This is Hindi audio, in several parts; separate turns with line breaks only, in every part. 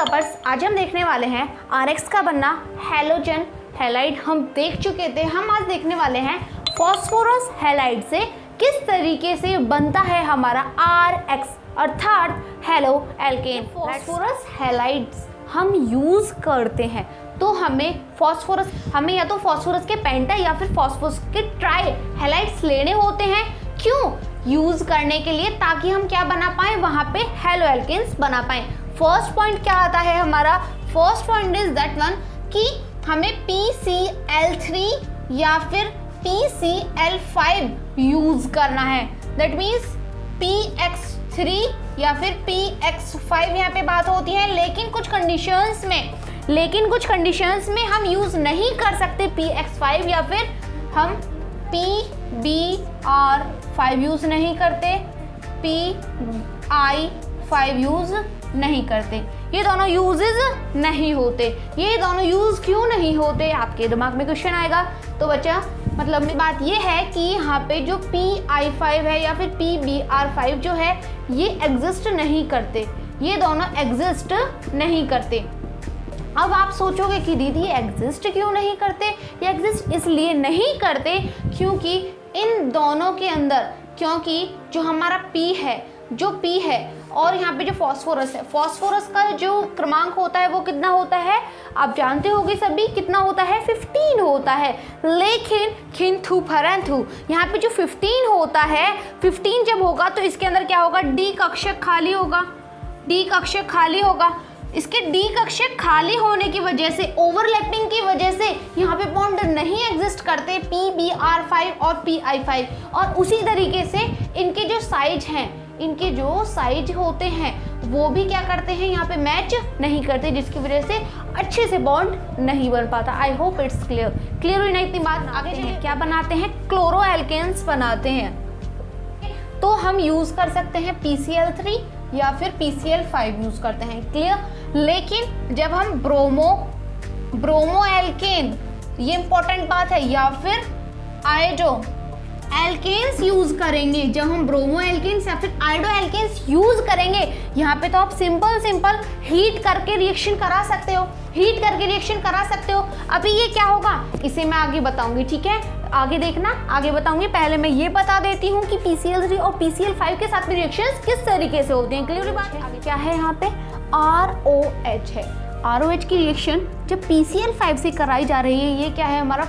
लवर्स, आज हम देखने वाले हैं RX का बनना हैलोजन हैलाइड। हम देख चुके थे, हम आज देखने वाले हैं फॉस्फोरस हैलाइड से किस तरीके से बनता है हमारा RX अर्थात हेलो एल्केन। फॉस्फोरस हैलाइड्स हम यूज़ करते हैं तो हमें या तो फॉस्फोरस के पेंटा या फिर फॉस्फोरस के ट्राई हैलाइड्स लेने होते हैं। क्यों? यूज़ करने के लिए, ताकि हम क्या बना पाएँ, वहाँ पे हेलो एल्केन्स बना पाएँ। फर्स्ट पॉइंट क्या आता है हमारा? First point is that one कि हमें PCl3 या फिर PCl5 यूज़ करना है। दैट मीन्स PX3 या फिर PX5 यहाँ पे बात होती है, लेकिन कुछ कंडीशंस में हम यूज़ नहीं कर सकते PX5 या फिर हम PBr5 यूज़ नहीं करते, PI5 यूज़ नहीं करते। ये दोनों यूजेस नहीं होते। ये दोनों यूज़ क्यों नहीं होते, आपके दिमाग में क्वेश्चन आएगा। तो बच्चा मतलब बात ये है कि यहाँ पे जो PI5 है या फिर PBr5 जो है ये एग्जिस्ट नहीं करते, ये दोनों एग्जिस्ट नहीं करते। अब आप सोचोगे कि दीदी ये एग्जिस्ट क्यों नहीं करते? ये एग्जिस्ट इसलिए नहीं करते क्योंकि इन दोनों के अंदर, क्योंकि जो हमारा P है और यहाँ पे जो फॉस्फोरस है, फॉस्फोरस का जो क्रमांक होता है वो कितना होता है आप जानते होंगे सभी, कितना होता है? 15 होता है। लेकिन किंतु परंतु यहाँ पे जो 15 होता है, 15 जब होगा तो इसके अंदर क्या होगा? डी कक्षक खाली होगा। इसके डी कक्षक खाली होने की वजह से, ओवरलैपिंग की वजह से यहाँ पे बॉन्ड नहीं एग्जिस्ट करते PBr5 और PI5। और उसी तरीके से इनके जो साइज होते हैं वो भी क्या करते हैं, यहाँ पे मैच नहीं करते, जिसकी वजह से अच्छे से बॉन्ड नहीं बन पाता। आई होप इट्स क्लियर हुई ना इतनी बात। आगे चलिए, क्या बनाते हैं? क्लोरो एल्केन्स बनाते हैं। तो हम यूज़ कर सकते हैं PCl3 या फिर PCl5 यूज़ करते हैं। क्लियर? लेकिन जब हम ब्रोमो एल्केन, ये इंपॉर्टेंट बात है, या फिर आयोडो एल्केन्स यूज़ करेंगे, जब हम ब्रोमो एल्केन्स या फिर आयोडो एल्केन्स यूज़ करेंगे, यहाँ पे तो आप सिंपल हीट करके रिएक्शन करा सकते हो। अभी ये क्या होगा इसे मैं आगे बताऊंगी, ठीक है? आगे देखना, आगे बताऊंगी। पहले मैं ये बता देती हूँ कि PCl3 और PCl5 के साथ में रिएक्शंस किस तरीके से होती हैं। क्लियर बात है? आगे क्या है यहाँ पे? ROH है। ROH की रिएक्शन जब PCl5 से कराई जा रही है, ये क्या है हमारा?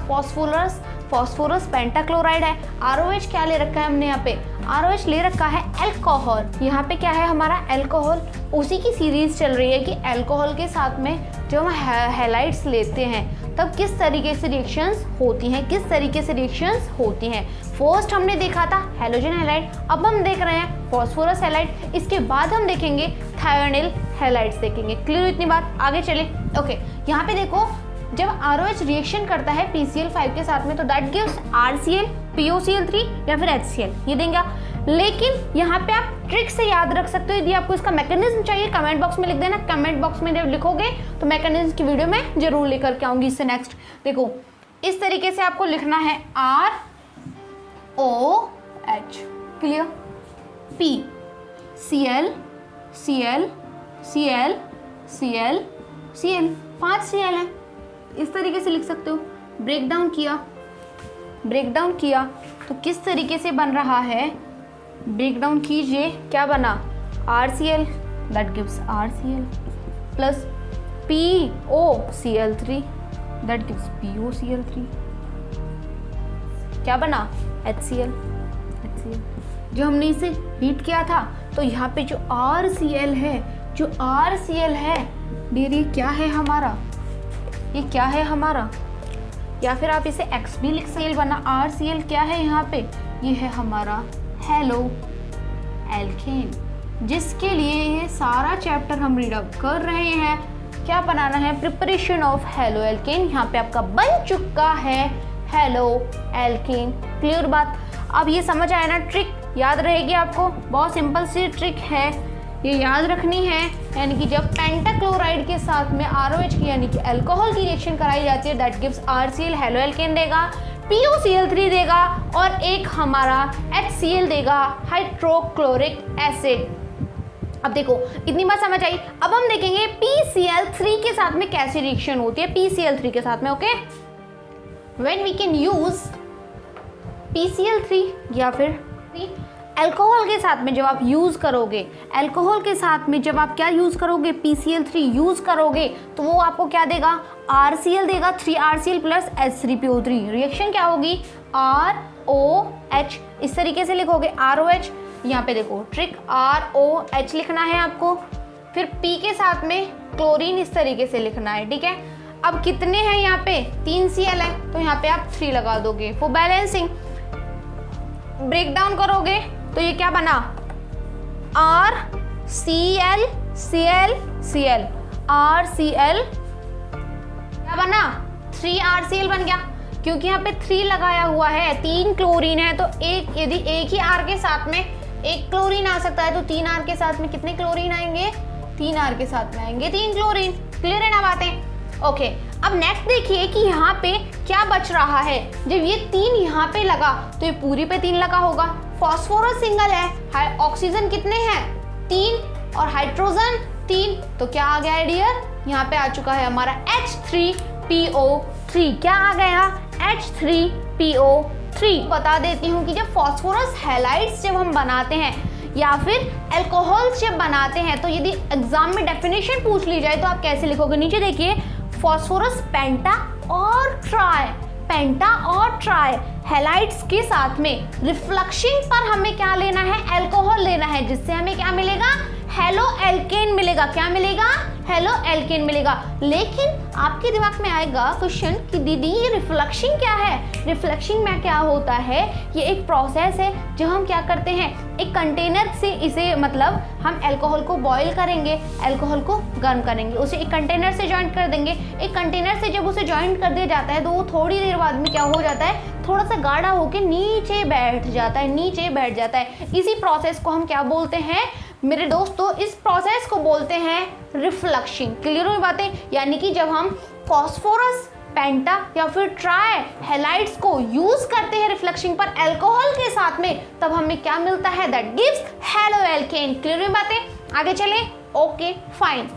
फॉस्फोरस पेंटाक्लोराइड है। ROH क्या ले रखा है हमने यहाँ पे? ROH ले रखा है अल्कोहल। यहाँ पे क्या है हमारा? अल्कोहल। उसी की सीरीज चल रही है कि अल्कोहल के साथ में जो हम हैलाइड्स लेते हैं तब किस तरीके से रिएक्शंस होती हैं। फर्स्ट हमने देखा था हैलोजन हैलाइड, अब हम देख रहे हैं फॉस्फोरस हैलाइड, इसके बाद हम देखेंगे थायोनिल हैलाइड्स देखेंगे। क्लियर इतनी बात? आगे चले। ओके, यहाँ पे देखो, जब ROH रिएक्शन करता है PCl5 के साथ में तो दैट गिव्स RCl, POCl3 या फिर HCl, ये देंगे। लेकिन यहाँ पे आप ट्रिक से याद रख सकते हो। यदि आपको इसका मैकेनिज्म चाहिए कमेंट बॉक्स में लिख देना। कमेंट बॉक्स में जब लिखोगे तो मैकेनिज्म की वीडियो में जरूर लेकर के आऊँगी। इससे नेक्स्ट देखो, इस तरीके से आपको लिखना है ROH। Clear? PCl, Cl, Cl, Cl, Cl, 5 Cl है। इस तरीके से लिख सकते हो। ब्रेक डाउन किया तो किस तरीके से बन रहा है? ब्रेक डाउन कीजिए, क्या बना? RCl, that gives RCl plus POCl3, that gives POCl3, क्या बना? HCl। जो हमने इसे हीट किया था तो यहाँ पे जो RCl है डियर, ये क्या है हमारा? या फिर आप इसे X भी लिख सकते बना। RCl क्या है यहाँ पे? ये है हमारा हेलो एल्केन, जिसके लिए ये सारा चैप्टर हम रीड आउट कर रहे हैं। क्या बनाना है? Preparation of halo alkane. यहाँ पे आपका बन चुका है हेलो एल्केन। क्लियर बात? अब ये समझ आया ना? ट्रिक याद रहेगी आपको, बहुत सिंपल सी ट्रिक है, ये याद रखनी है। यानी कि जब पेंटाक्लोराइड के साथ में ROH की यानी कि अल्कोहल की रिएक्शन कराई जाती है, that gives RCl halo alkane देगा, POCl3 देगा और एक हमारा HCl देगा, हाइड्रोक्लोरिक एसिड। अब देखो इतनी बात समझ आई। अब हम देखेंगे PCl3 के साथ में कैसी रिएक्शन होती है PCl3 के साथ में। Okay, when we can use PCl3 या फिर अल्कोहल के साथ में जब आप यूज करोगे, अल्कोहल के साथ में जब आप क्या यूज करोगे, PCl3 यूज करोगे, तो वो आपको क्या देगा, RCl देगा, 3RCl प्लस H3PO3। रिएक्शन क्या होगी, ROH, इस तरीके से लिखोगे ROH। यहाँ पे देखो ट्रिक, ROH लिखना है आपको, फिर P के साथ में क्लोरीन इस तरीके से लिखना है, ठीक है। अब कितने हैं यहाँ पे, 3Cl है, तो यहाँ पे आप 3 लगा दोगे फॉर बैलेंसिंग। ब्रेक डाउन करोगे तो ये क्या बना, RCl Cl Cl, RCl क्या बना, 3RCl बन गया, क्योंकि यहाँ पे 3 लगाया हुआ है, 3 क्लोरीन है, तो एक, यदि एक ही R के साथ में एक क्लोरीन आ सकता है, तो 3 R के साथ में कितने क्लोरीन आएंगे, 3 R के साथ में आएंगे 3 क्लोरीन। क्लियर है ना बातें। ओके, अब नेक्स्ट देखिए कि यहाँ पे क्या बच रहा है। जब ये 3 यहाँ पे लगा तो ये पूरी पे 3 लगा होगा। फॉस्फोरस सिंगल है, ऑक्सीजन कितने हैं, 3, और हाइड्रोजन 3, तो क्या आ गया है डियर, यहाँ पे आ चुका है हमारा H3PO3। क्या आ गया, H3PO3। बता देती हूँ कि जब फॉस्फोरस हैलाइड्स जब हम बनाते हैं या फिर अल्कोहल्स जब बनाते हैं, तो यदि एग्जाम में डेफिनेशन पूछ ली जाए तो आप कैसे लिखोगे, नीचे देखिए, फॉस्फोरस पेंटा और ट्राई, पेंटा और ट्राई हैलाइड्स के साथ में रिफ्लेक्शन पर हमें क्या लेना है, अल्कोहल लेना है, जिससे हमें क्या मिलेगा, हेलो एल्केन मिलेगा। क्या मिलेगा, हेलो एल्केन मिलेगा। लेकिन आपके दिमाग में आएगा क्वेश्चन कि दीदी ये रिफ्लेक्शन क्या है। रिफ्लेक्शन में क्या होता है, ये एक प्रोसेस है जो हम क्या करते हैं, एक कंटेनर से इसे, मतलब हम अल्कोहल को बॉईल करेंगे, अल्कोहल को गर्म करेंगे, उसे एक कंटेनर से ज्वाइंट कर देंगे। एक कंटेनर से जब उसे ज्वाइंट कर दिया जाता है तो वो थोड़ी देर बाद में क्या हो जाता है, थोड़ा सा गाढ़ा होकर नीचे बैठ जाता है, नीचे बैठ जाता है। इसी प्रोसेस को हम क्या बोलते हैं मेरे दोस्तों, इस प्रोसेस को बोलते हैं रिफ्लेक्शन। क्लियर हुई बातें। यानी कि जब हम फॉस्फोरस पेंटा या फिर ट्राई हैलाइड्स को यूज करते हैं रिफ्लेक्शन पर अल्कोहल के साथ में, तब हमें क्या मिलता है, that gives halo alkane. Clear हुई बातें, आगे चले। ओके फाइन,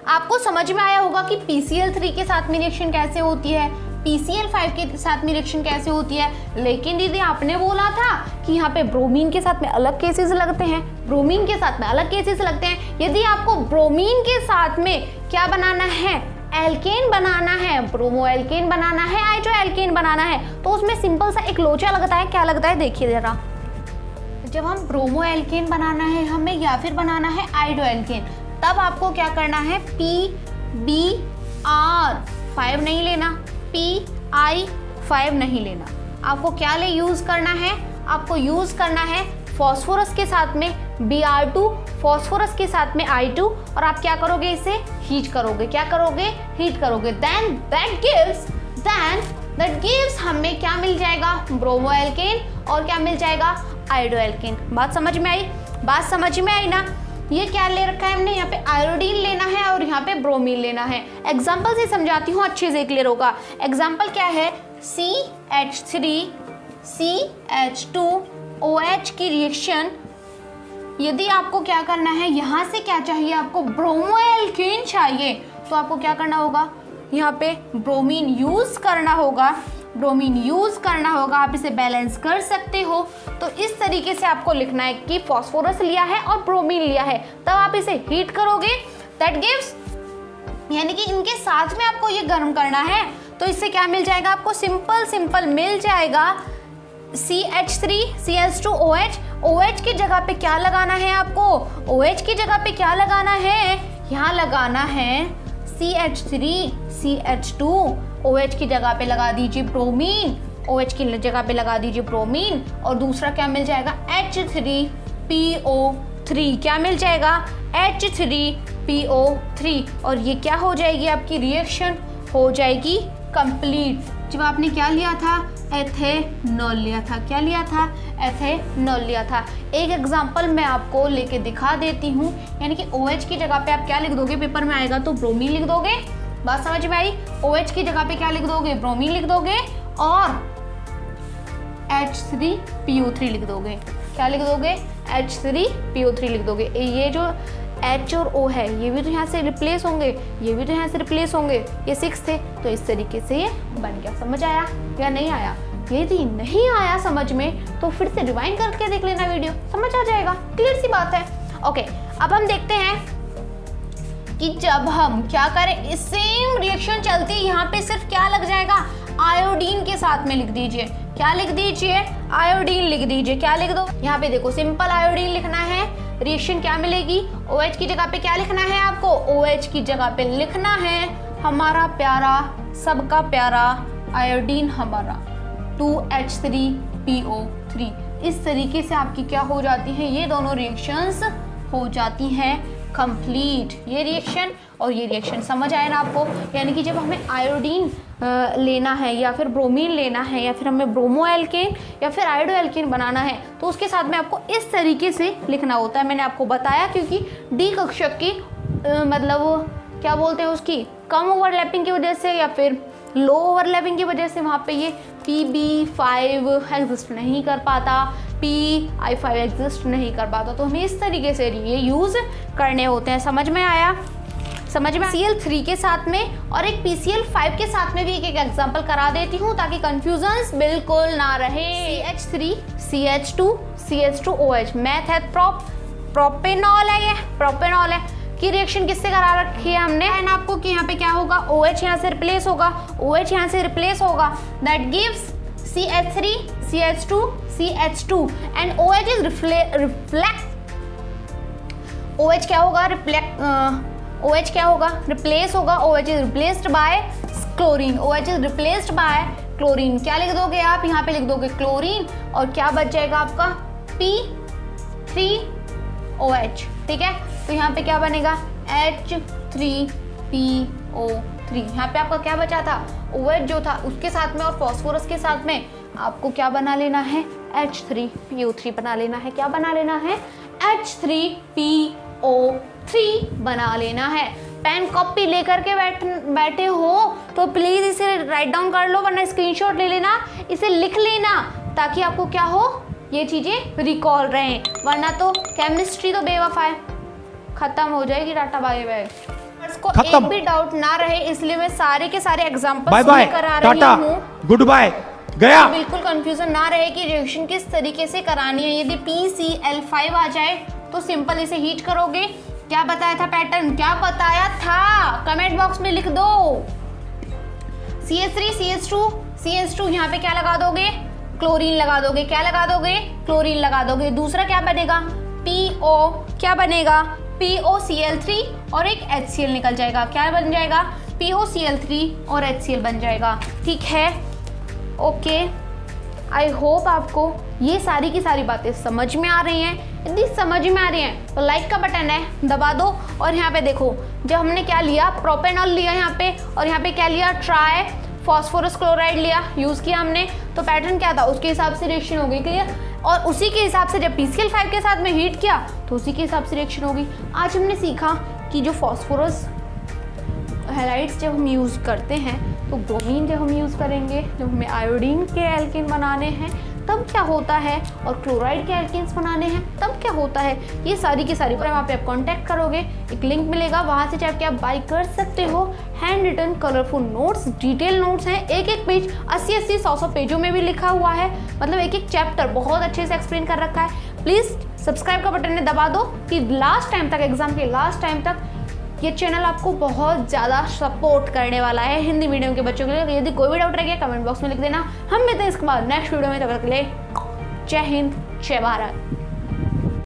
आपको समझ में आया होगा कि PCl3 के साथ में रिएक्शन कैसे होती है, PCl5 के साथ में रिएक्शन कैसे होती है। लेकिन दीदी आपने बोला था कि यहाँ पे ब्रोमीन के साथ में अलग केसेस लगते हैं, ब्रोमीन के साथ में अलग केसेस लगते हैं। यदि आपको ब्रोमीन के साथ में क्या बनाना है, एल्केन बनाना है, ब्रोमो एल्केन बनाना है, आइसो एल्केन बनाना है, तो उसमें सिंपल सा एक लोचा लगता है। क्या लगता है, देखिए जरा, जब हम ब्रोमो एल्केन बनाना है हमें या फिर बनाना है आइडो एल्केन, तब आपको क्या करना है, PBr5 नहीं लेना, PI5 नहीं लेना। आपको क्या ले यूज करना है, आपको यूज करना है फॉस्फोरस के साथ में Br2, फॉस्फोरस के साथ में I2, और आप क्या करोगे, इसे हीट करोगे। क्या करोगे, हीट करोगे। देन दैट गिव्स हमें क्या मिल जाएगा, ब्रोमो एल्केन, और क्या मिल जाएगा, आइडो एल्केन। बात समझ में आई, बात समझ में आई ना। ये क्या ले रखा है हमने, यहाँ पे आयोडीन लेना है और यहाँ पे ब्रोमीन लेना है। एग्जाम्पल से समझाती हूँ, अच्छे से क्लियर होगा। एग्जाम्पल क्या है, CH3CH2OH की रिएक्शन। यदि आपको क्या करना है, यहाँ से क्या चाहिए, आपको ब्रोमो एल्केन चाहिए, तो आपको क्या करना होगा, यहाँ पे ब्रोमीन यूज करना होगा, ब्रोमीन यूज करना होगा। आप इसे बैलेंस कर सकते हो। तो इस तरीके से आपको लिखना है कि फॉस्फोरस लिया है और ब्रोमीन लिया है, तब आप इसे हीट करोगे, दैट गिव्स, यानी कि इनके साथ में आपको ये गर्म करना है, तो इससे क्या मिल जाएगा आपको, सिंपल मिल जाएगा CH3CH2OH। OH की जगह पे क्या लगाना है आपको, OH की जगह पे क्या लगाना है, यहाँ लगाना है CH3CH2, OH की जगह पे लगा दीजिए ब्रोमीन, OH की जगह पे लगा दीजिए ब्रोमीन, और दूसरा क्या मिल जाएगा, H3PO3। क्या मिल जाएगा, H3PO3, और ये क्या हो जाएगी, आपकी रिएक्शन हो जाएगी कंप्लीट। जब आपने क्या लिया था, एथेनॉल लिया था। क्या लिया था, एथेनॉल लिया था। एक एग्जांपल मैं आपको लेके दिखा देती हूँ, यानी कि OH की जगह पे आप क्या लिख दोगे, पेपर में आएगा तो ब्रोमीन लिख दोगे। बात समझ में आई, OH की जगह पे क्या लिख दोगे, ब्रोमीन लिख दोगे, और H3PO3 लिख दोगे। क्या लिख दोगे, H3PO3 लिख दोगे। ये जो H और O है ये भी तो यहाँ से रिप्लेस होंगे, ये भी तो यहाँ से रिप्लेस होंगे, ये 6 थे, तो इस तरीके से ये बन गया। समझ आया या नहीं आया? यदि नहीं आया समझ में तो फिर से रिवाइंड करके देख लेना वीडियो, समझ आ जाएगा। क्लियर सी बात है। ओके, अब हम देखते हैं कि जब हम क्या करें, सेम रिएक्शन चलती है, यहाँ पे सिर्फ क्या लग जाएगा, आयोडीन के साथ में लिख दीजिए। क्या लिख दीजिए? आयोडीन लिख दीजिए। क्या लिख दो? यहाँ पे देखो सिंपल आयोडीन लिखना है। रिएक्शन क्या मिलेगी? OH की जगह पे क्या लिखना है आपको? OH की जगह पे लिखना है हमारा प्यारा, सबका प्यारा आयोडीन हमारा 2H3PO3। इस तरीके से आपकी क्या हो जाती है, ये दोनों रिएक्शंस हो जाती हैं कंप्लीट। ये रिएक्शन और ये रिएक्शन, समझ आया ना आपको? यानी कि जब हमें आयोडीन लेना है या फिर ब्रोमीन लेना है या फिर हमें ब्रोमो एल्केन या फिर आयोडो एल्केन बनाना है तो उसके साथ में आपको इस तरीके से लिखना होता है। मैंने आपको बताया क्योंकि डी कक्षक की मतलब क्या बोलते हैं उसकी कम ओवरलैपिंग की वजह से या फिर लो ओवरलैपिंग की वजह से वहाँ पे ये PB5 एग्जिस्ट नहीं कर पाता, PI5 एग्जिस्ट नहीं कर पाता, तो हमें इस तरीके से ये यूज़ करने होते हैं। समझ में आया? समझ में? Cl3 के साथ में और एक PCl5 के साथ में भी एक एग्जांपल करा देती हूँ ताकि कंफ्यूजन्स बिल्कुल ना रहे। CH3 CH2 CH2OH मैथ है, प्रोपेनॉल है, ये प्रोपेनॉल है की रिएक्शन किससे करा रखी है हमने एंड आपको कि यहाँ पे क्या होगा, OH यहाँ से रिप्लेस होगा, OH यहाँ से रिप्लेस होगा, that gives CH3 CH2 CH2 and OH is reflect, OH क्या होगा, OH क्या होगा, रिप्लेस होगा, OH is replaced by chlorine, OH is replaced by chlorine. क्या लिख दोगे आप? यहाँ पे लिख दोगे क्लोरीन और क्या बच जाएगा आपका P3OH। ठीक है, तो यहाँ पे क्या बनेगा H3PO3। यहाँ पे आपका क्या बचा था, OH जो था उसके साथ में और फॉस्फोरस के साथ में आपको क्या बना लेना है, H3PO3 बना लेना है। क्या बना लेना है? H3PO3 बना लेना है। पेन कॉपी लेकर के बैठे हो तो प्लीज इसे राइट डाउन कर लो, वरना स्क्रीनशॉट ले लेना, इसे लिख लेना ताकि आपको क्या हो, ये चीजें रिकॉल रहें, वरना तो केमिस्ट्री तो बेवफा है, खत्म हो जाएगी डाटा बाय बाय। को एक भी डाउट ना रहे इसलिए मैं सारे के सारे एग्जांपल्स करा रही हूँ।
गुड बाय गया।
बिल्कुल कंफ्यूजन ना रहे कि रिएक्शन किस तरीके से करानी है। यदि PCl5 आ जाए तो सिंपल इसे हीट करोगे। क्या बताया था पैटर्न, क्या बताया था कमेंट बॉक्स में लिख दो। CH3 CH2 यहाँ पे क्या लगा दोगे, क्लोरीन लगा दोगे। क्या लगा दोगे, क्लोरीन लगा दोगे। दूसरा क्या बनेगा, PO क्या बनेगा, POCl3 और एक HCl निकल जाएगा। क्या बन जाएगा, POCl3 और HCl बन जाएगा। ठीक है, ओके, आई होप आपको ये सारी की सारी बातें समझ में आ रही हैं। यदि समझ में आ रही हैं तो लाइक का बटन है दबा दो। और यहाँ पे देखो जब हमने क्या लिया, प्रोपेनॉल लिया यहाँ पे, और यहाँ पे क्या लिया, ट्राई फॉस्फोरस क्लोराइड लिया, यूज़ किया हमने, तो पैटर्न क्या था उसके हिसाब से रिएक्शन हो गई। क्लियर? और उसी के हिसाब से जब PCl5 के साथ में हीट किया तो उसी के हिसाब से रिएक्शन होगी। आज हमने सीखा कि जो फॉस्फोरस हैलाइड्स जब हम यूज़ करते हैं तो ब्रोमीन जब हम यूज़ करेंगे, जब हमें आयोडीन के एल्केन बनाने हैं तब क्या होता है, और क्लोराइड के एल्केन्स बनाने हैं तब क्या होता है, ये सारी की सारी वहाँ पे आप कांटेक्ट करोगे, एक लिंक मिलेगा, वहाँ से जाके आप बाय कर सकते हो। Handwritten colourful notes, detail notes हैं, एक एक पेज 80-80 100-100 पेजों में भी लिखा हुआ है, मतलब एक एक चैप्टर बहुत अच्छे से एक्सप्लेन कर रखा है। प्लीज़ सब्सक्राइब का बटन दबा दो कि लास्ट टाइम तक, एग्जाम के लास्ट टाइम तक ये चैनल आपको बहुत ज़्यादा सपोर्ट करने वाला है हिंदी मीडियम के बच्चों के लिए। यदि कोई भी डाउट रह गया कमेंट बॉक्स में लिख देना, हम मिलते हैं इसके बाद नेक्स्ट वीडियो में। तब तक के लिए जय हिंद, जय भारत।